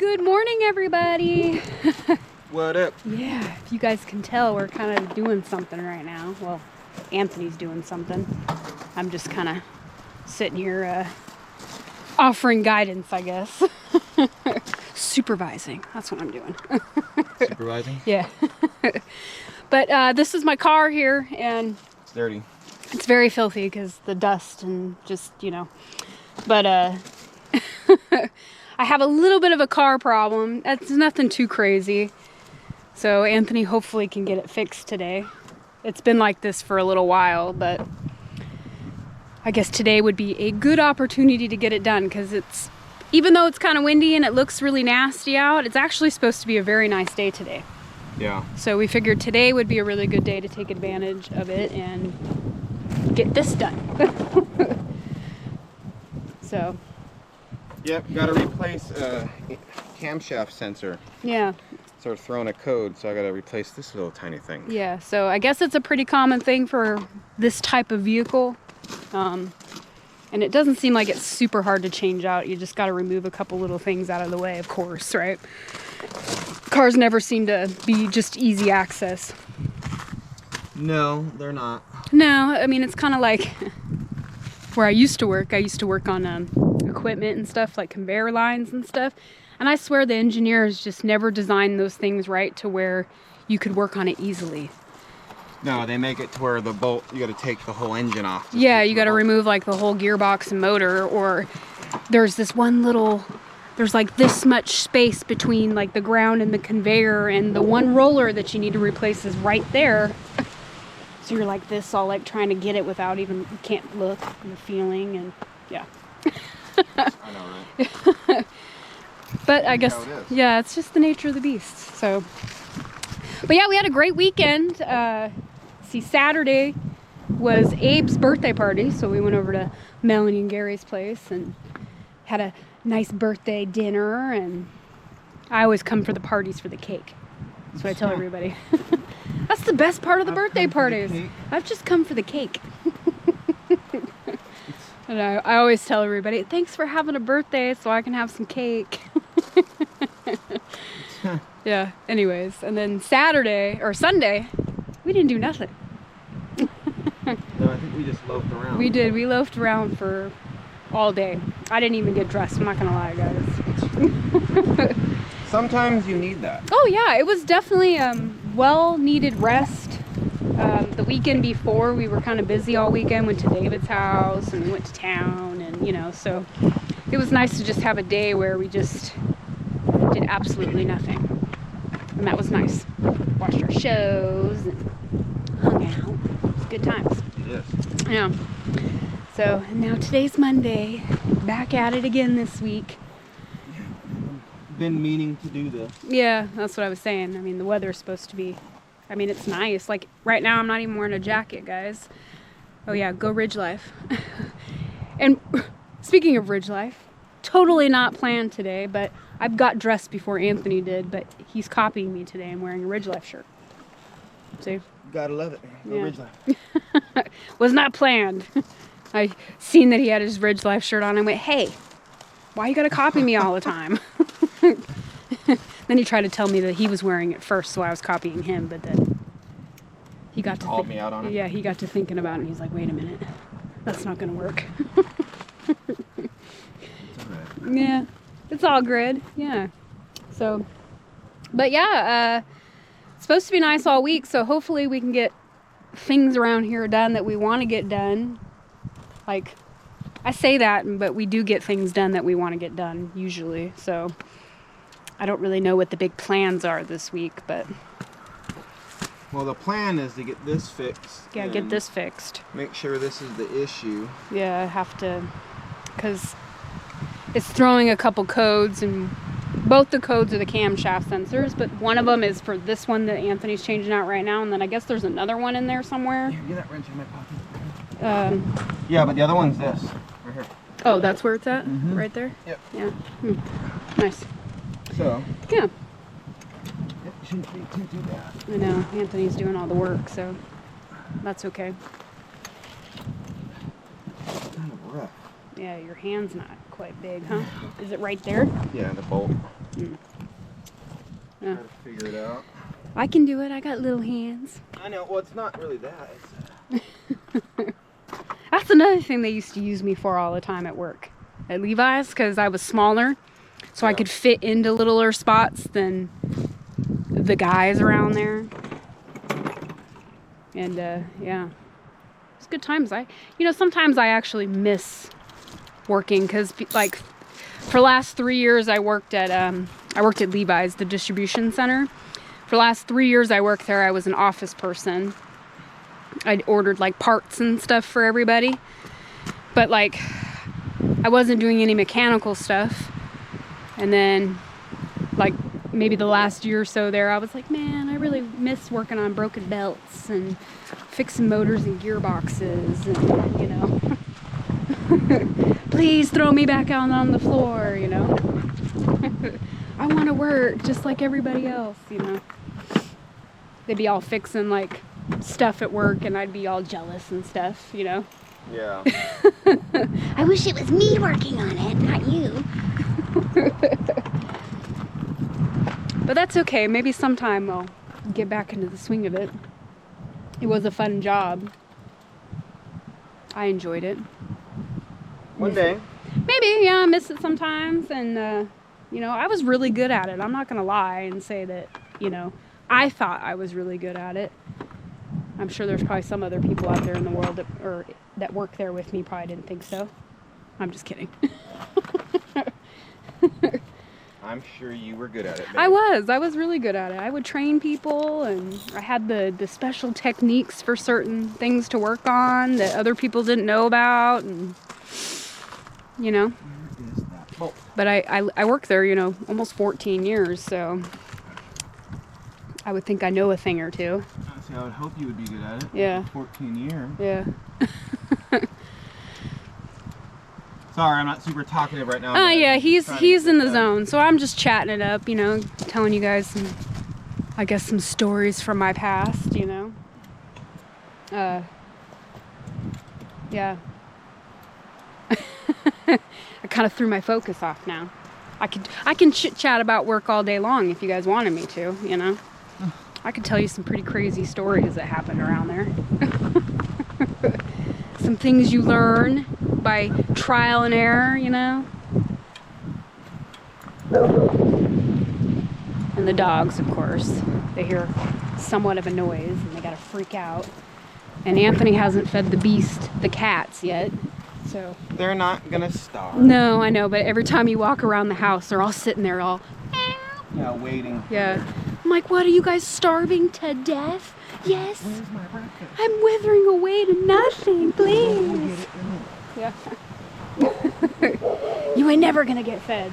Good morning, everybody. What up? Yeah, if you guys can tell, we're kind of doing something right now. Well, Anthony's doing something. I'm just kind of sitting here offering guidance, I guess. Supervising. That's what I'm doing. Supervising? Yeah. But this is my car here, and It's dirty. it's very filthy because the dust and just, you know. But I have a little bit of a car problem. That's nothing too crazy. So Anthony hopefully can get it fixed today. It's been like this for a little while, but I guess today would be a good opportunity to get it done because it's, even though it's kind of windy and it looks really nasty out, it's actually supposed to be a very nice day today. Yeah. So we figured today would be a really good day to take advantage of it and get this done. So. Yep, gotta replace a camshaft sensor. Yeah. Started throwing a code, so I gotta replace this little tiny thing. Yeah, so I guess it's a pretty common thing for this type of vehicle. And it doesn't seem like it's super hard to change out. You just gotta remove a couple little things out of the way, of course, right? Cars never seem to be just easy access. No, they're not. No, I mean, it's kind of like where I used to work. I used to work on equipment and stuff, like conveyor lines and stuff. And I swear the engineers just never designed those things right to where you could work on it easily. No, they make it to where the bolt, you gotta take the whole engine off. Yeah, you gotta remove like the whole gearbox and motor, or there's this one little, there's like this much space between like the ground and the conveyor, and the one roller that you need to replace is right there. So you're like this, all like trying to get it without even, you can't look, and the feeling, and yeah. I know, right? But I guess, yeah, it's just the nature of the beast. So, but yeah, we had a great weekend. See, Saturday was Abe's birthday party, so we went over to Melanie and Gary's place and had a nice birthday dinner. And I always come for the parties for the cake. That's what I tell everybody. That's the best part of the birthday parties. I've just come for the cake. And I always tell everybody, thanks for having a birthday so I can have some cake. Yeah, anyways. And then Saturday, or Sunday, we didn't do nothing. No, I think we just loafed around. We did. We loafed around for all day. I didn't even get dressed. I'm not going to lie, guys. Sometimes you need that. Oh, yeah. It was definitely well-needed rest. The weekend before, we were kind of busy all weekend. Went to David's house and we went to town, and you know, so it was nice to just have a day where we just did absolutely nothing, and that was nice. Watched our shows and hung out. It was good times. Yes. Yeah. So now today's Monday. Back at it again this week. Been meaning to do this. Yeah, that's what I was saying. I mean, the weather's supposed to be, I mean, it's nice. Like right now, I'm not even wearing a jacket, guys. Oh yeah, go Ridge Life. And speaking of Ridge Life, totally not planned today, but I've got dressed before Anthony did, but he's copying me today. I'm wearing a Ridge Life shirt. See? Gotta love it. Go Yeah. Ridge Life. Was not planned. I seen that he had his Ridge Life shirt on and went, hey, why you gotta copy me all the time? Then he tried to tell me that he was wearing it first, so I was copying him, but then he got to called me out on it. Yeah, he got to thinking about it, and he's like, wait a minute, that's not gonna work. It's alright. Yeah, it's all good. Yeah. So, but yeah, it's supposed to be nice all week, so hopefully we can get things around here done that we want to get done. Like, I say that, but we do get things done that we want to get done usually. So I don't really know what the big plans are this week, but Well, the plan is to get this fixed. yeah, get this fixed. Make sure this is the issue. Yeah, I have to, because it's throwing a couple codes, and both the codes are the camshaft sensors, but one of them is for this one that Anthony's changing out right now, and then I guess there's another one in there somewhere. Here, get that wrench in my pocket. Yeah, but the other one's this. Right here. Oh, that's where it's at? Mhm. Right there? Yep. Yeah. Nice. So, Yeah. it shouldn't be too bad. I know. Anthony's doing all the work, so that's okay. Kind of rough. Yeah, your hand's not quite big, huh? Is it right there? Yeah, the bolt. Mm. I can do it. I got little hands. I know. Well, it's not really that. That's another thing they used to use me for all the time at work. At Levi's, because I was smaller. So I could fit into littler spots than the guys around there. And, yeah. It's good times. Sometimes I actually miss working because, like, for the last 3 years I worked at Levi's, the distribution center. For the last 3 years I worked there, I was an office person. I'd ordered, like, parts and stuff for everybody. But, like, I wasn't doing any mechanical stuff. And then, like, maybe the last year or so there, I was like, man, I really miss working on broken belts and fixing motors and gearboxes and, you know. Please throw me back out on the floor, you know. I want to work just like everybody else, you know. They'd be all fixing, like, stuff at work, and I'd be all jealous and stuff, you know. Yeah. I wish it was me working on it, not you. But that's okay. Maybe sometime I'll get back into the swing of it. It was a fun job. I enjoyed it. One day. Maybe, yeah, I miss it sometimes. And, you know, I was really good at it. I'm not going to lie and say that, you know, I thought I was really good at it. I'm sure there's probably some other people out there in the world that work there with me probably didn't think so. I'm just kidding. I'm sure you were good at it, baby. I was really good at it. I would train people, and I had the special techniques for certain things to work on that other people didn't know about, and, you know. Where is that bolt? But I worked there, you know, almost 14 years, so I would think I know a thing or two. See, I would hope you would be good at it. Yeah. 14 years. Yeah. Sorry, I'm not super talkative right now. Oh, yeah, he's in the zone, so I'm just chatting it up, you know, telling you guys some, I guess, some stories from my past, you know. Yeah. I kind of threw my focus off now. I can chit chat about work all day long if you guys wanted me to, you know. I could tell you some pretty crazy stories that happened around there. Some things you learn by trial and error, you know. And the dogs, of course, they hear somewhat of a noise and they gotta freak out. And Anthony hasn't fed the cats yet, so. They're not gonna starve. No, I know, but every time you walk around the house, they're all sitting there all. Yeah, waiting. Yeah. I'm like, what, are you guys starving to death? Yes. Where's my breakfast? I'm withering away to nothing, please. Yeah. You ain't never gonna get fed.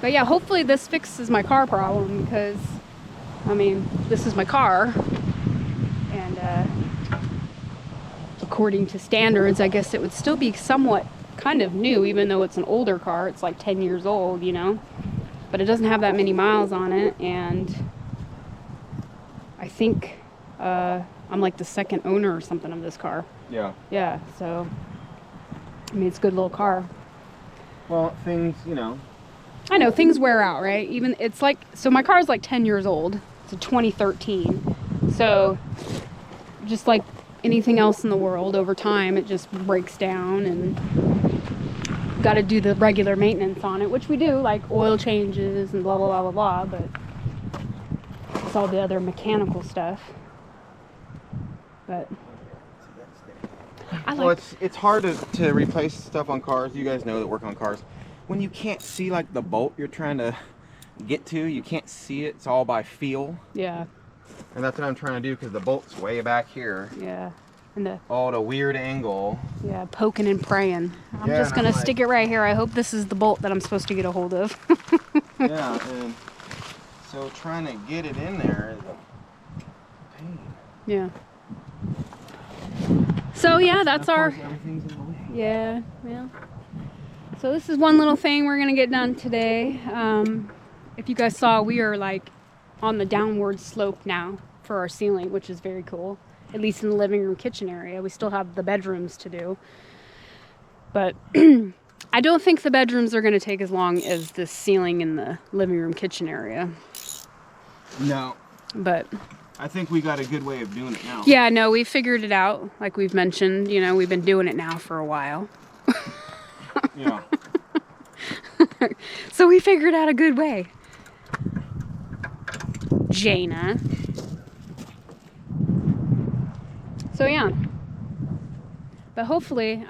But yeah, hopefully this fixes my car problem, because, I mean, this is my car. And according to standards, I guess it would still be somewhat kind of new, even though it's an older car. It's like 10 years old, you know. But it doesn't have that many miles on it, and I think I'm like the second owner or something of this car. Yeah. Yeah, so I mean, it's a good little car. Well, things, you know. I know, things wear out, right? Even it's like, so my car's like 10 years old. It's a 2013. So just like anything else in the world, over time it just breaks down, and got to do the regular maintenance on it, which we do, like oil changes and blah blah blah blah blah, but it's all the other mechanical stuff. But I like, Well, it's hard to replace stuff on cars. You guys know that work on cars. When you can't see, like, the bolt you're trying to get to, you can't see it. It's all by feel. yeah, And that's what I'm trying to do, because the bolt's way back here. yeah, and the, Oh, at a weird angle. yeah, poking and praying. I'm Yeah, just and gonna I'm stick it right here. I hope this is the bolt that I'm supposed to get a hold of. Yeah, and so trying to get it in there is a pain. Yeah. So yeah, that's Of our. course, everything's in the way. Yeah, yeah. So this is one little thing we're gonna get done today. If you guys saw, we are like on the downward slope now for our ceiling, which is very cool. At least in the living room kitchen area. We still have the bedrooms to do. But I don't think the bedrooms are going to take as long as the ceiling in the living room kitchen area. No. But I think we got a good way of doing it now. yeah, no, we figured it out. Like we've mentioned, you know, we've been doing it now for a while. Yeah. So we figured out a good way. Jaina. So yeah. But hopefully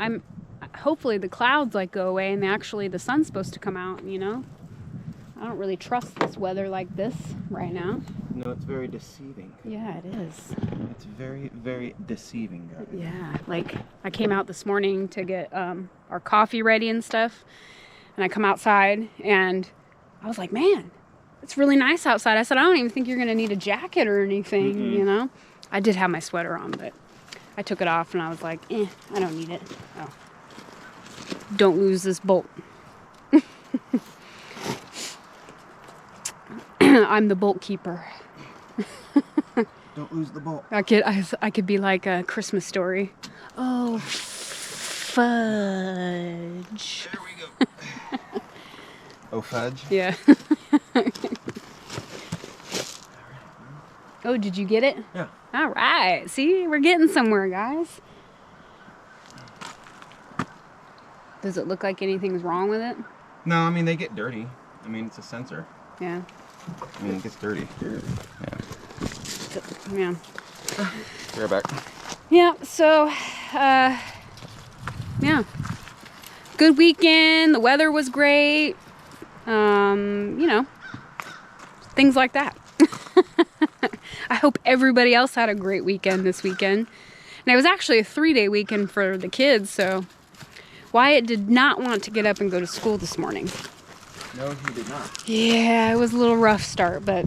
the clouds like go away and the sun's supposed to come out, you know? I don't really trust this weather like this right now. No, it's very deceiving. Yeah, it is. It's very, very deceiving, guys. Yeah, like I came out this morning to get our coffee ready and stuff. And I come outside and I was like, man, it's really nice outside. I said, I don't even think you're going to need a jacket or anything, you know? I did have my sweater on, but I took it off and I was like, I don't need it. Oh. Don't lose this bolt. I'm the bolt keeper. Don't lose the bolt. I could be like a Christmas Story. Oh, fudge. There we go. Oh, fudge? Yeah. Oh, did you get it? Yeah. All right. See, we're getting somewhere, guys. Does it look like anything's wrong with it? No, I mean, they get dirty. I mean, it's a sensor. Yeah. I mean, it gets dirty. Yeah. Yeah. Be right back. Yeah, so, yeah. Good weekend. The weather was great. You know, things like that. I hope everybody else had a great weekend this weekend. And it was actually a 3-day weekend for the kids, so Wyatt did not want to get up and go to school this morning. No, he did not. Yeah, it was a little rough start, but...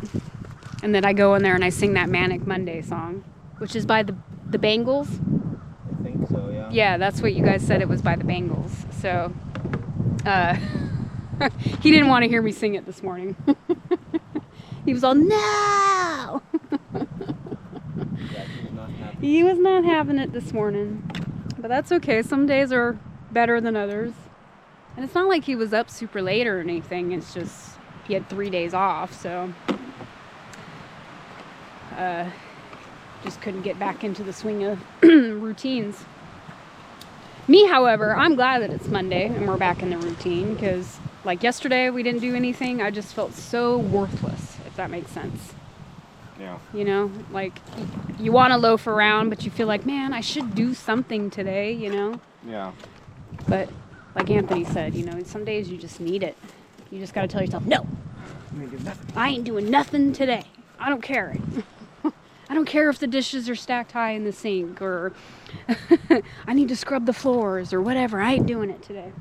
And then I go in there and I sing that Manic Monday song, which is by the Bangles. I think so, yeah. Yeah, that's what you guys said, it was by the Bangles. So, he didn't want to hear me sing it this morning. He was all, no! Yeah, he was not happy. He was not having it this morning. But that's okay. Some days are better than others. And it's not like he was up super late or anything. It's just he had 3 days off, so just couldn't get back into the swing of routines. Me, however, I'm glad that it's Monday and we're back in the routine because, like yesterday, we didn't do anything. I just felt so worthless, if that makes sense. Yeah. You know, like you want to loaf around, but you feel like, man, I should do something today, you know? Yeah. But like Anthony said, you know, some days you just need it. You just got to tell yourself, no, You ain't do nothing. I ain't doing nothing today. I don't care. I don't care if the dishes are stacked high in the sink or I need to scrub the floors or whatever. I ain't doing it today.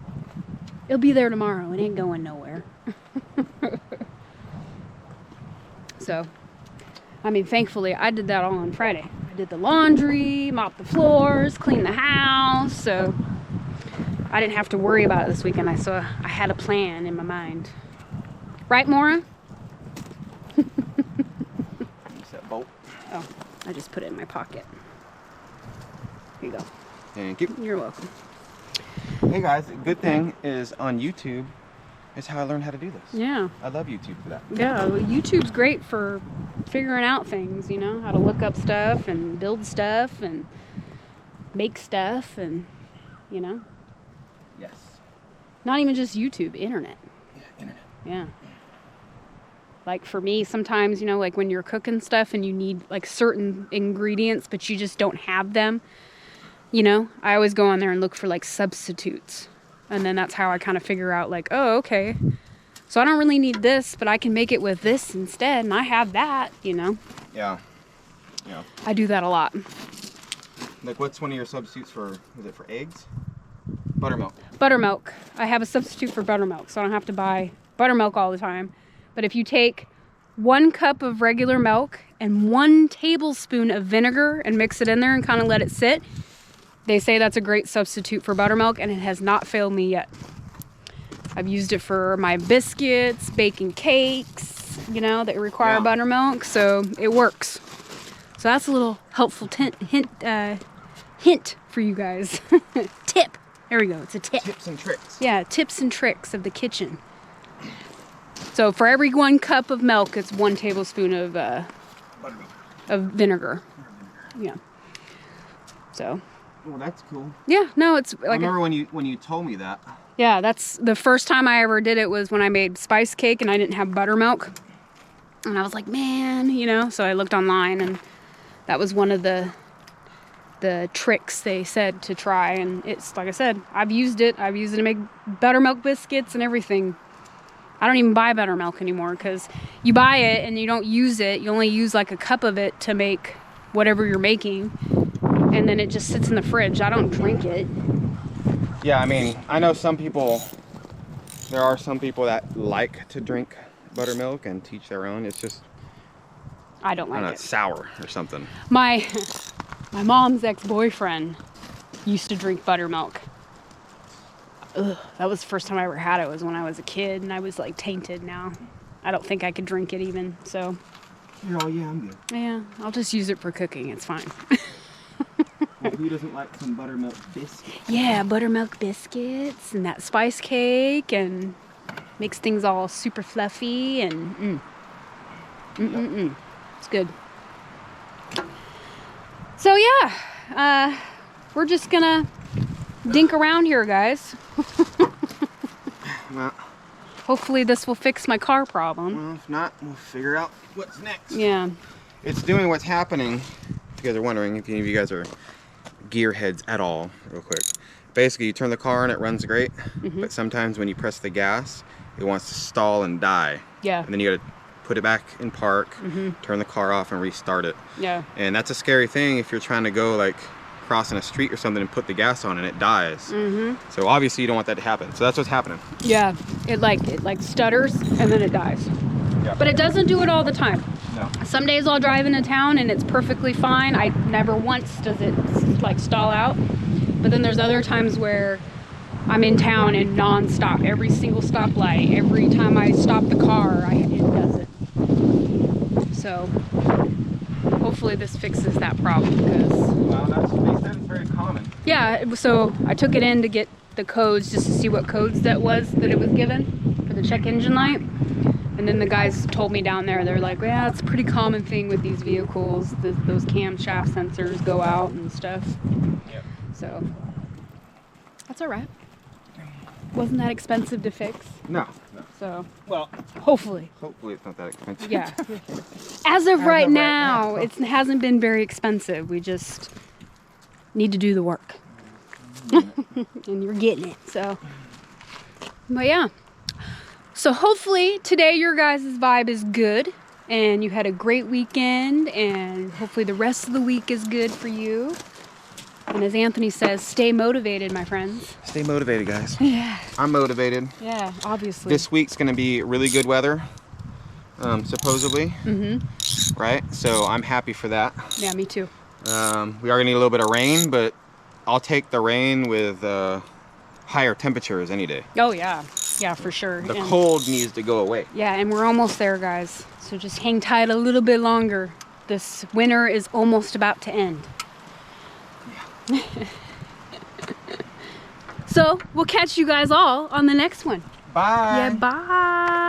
It'll be there tomorrow. It ain't going nowhere. So, I mean, thankfully, I did that all on Friday. I did the laundry, mopped the floors, cleaned the house. So, I didn't have to worry about it this weekend. I had a plan in my mind. Right, Maura? That bolt. Oh, I just put it in my pocket. Here you go. Thank you. You're welcome. Hey guys, good thing is on YouTube is how I learned how to do this. Yeah. I love YouTube for that. Yeah, well, YouTube's great for figuring out things, you know, how to look up stuff and build stuff and make stuff and, you know. Yes. Not even just YouTube, internet. Yeah, internet. Yeah. Like for me, sometimes, you know, like when you're cooking stuff and you need like certain ingredients, but you just don't have them, you know, I always go on there and look for like substitutes. And then that's how I kind of figure out like, oh, okay. So I don't really need this, but I can make it with this instead. And I have that, you know. Yeah. Yeah. I do that a lot. Like what's one of your substitutes for, is it for eggs? Buttermilk. Buttermilk. I have a substitute for buttermilk, so I don't have to buy buttermilk all the time. But if you take 1 cup of regular milk and 1 tablespoon of vinegar and mix it in there and kind of let it sit, they say that's a great substitute for buttermilk, and it has not failed me yet. I've used it for my biscuits, baking cakes, you know, that require buttermilk, so it works. So that's a little helpful hint for you guys. Tip. There we go. It's a tip. Tips and tricks. Yeah, tips and tricks of the kitchen. So for every 1 cup of milk, it's 1 tablespoon of Buttermilk. of vinegar. Yeah. So. Well, that's cool. Yeah. No, it's like. I remember when you told me that. Yeah, that's the first time I ever did it was when I made spice cake and I didn't have buttermilk. And I was like, man, you know. So I looked online and that was one of the tricks they said to try. And it's like I said, I've used it. I've used it to make buttermilk biscuits and everything. I don't even buy buttermilk anymore because you buy it and you don't use it. You only use like a cup of it to make whatever you're making. And then it just sits in the fridge. I don't drink it. Yeah, I mean, I know there are some people that like to drink buttermilk and teach their own. It's just, I don't like I don't know, it. it's sour or something. My mom's ex-boyfriend used to drink buttermilk. Ugh, that was the first time I ever had it was when I was a kid and I was like tainted now. I don't think I could drink it even, so. Oh yeah, I'm good. Yeah, I'll just use it for cooking, it's fine. Well, who doesn't like some buttermilk biscuits? Yeah, buttermilk biscuits and that spice cake and makes things all super fluffy and It's good. So yeah, we're just gonna dink around here, guys. Well, hopefully this will fix my car problem. Well, if not, we'll figure out what's next. Yeah. It's doing what's happening. If you guys are wondering, if any of you guys are gearheads at all, real quick. Basically, you turn the car on, it runs great. But sometimes when you press the gas, it wants to stall and die. Yeah. And then you gotta put it back in park, turn the car off and restart it. Yeah. And that's a scary thing if you're trying to go like crossing a street or something and put the gas on and it dies. So obviously you don't want that to happen. So that's what's happening. Yeah, it like stutters and then it dies. Yeah. But it doesn't do it all the time. No. Some days I'll drive into town and it's perfectly fine. I never once does it like stall out. But then there's other times where I'm in town and non-stop, every single stoplight, every time I stop the car, it does it. So hopefully this fixes that problem because. Well, they said it's very common. Yeah, so I took it in to get the codes just to see what codes that it was given for the check engine light. And then the guys told me down there, they're like, yeah, it's a pretty common thing with these vehicles. Those camshaft sensors go out and stuff. Yep. So that's all right. Wasn't that expensive to fix. No. So, Well, hopefully it's not that expensive. Yeah. As of right now, it hasn't been very expensive. We just need to do the work. And you're getting it, so. But yeah. So hopefully today your guys' vibe is good and you had a great weekend and hopefully the rest of the week is good for you. And as Anthony says, stay motivated, my friends. Stay motivated, guys. Yeah. I'm motivated. Yeah, obviously. This week's gonna be really good weather, supposedly. Right? So I'm happy for that. Yeah, me too. We are gonna need a little bit of rain, but I'll take the rain with higher temperatures any day. Oh yeah, yeah, for sure. The cold needs to go away. Yeah, and we're almost there, guys. So just hang tight a little bit longer. This winter is almost about to end. Yeah. So we'll catch you guys all on the next one. Bye. Yeah, bye.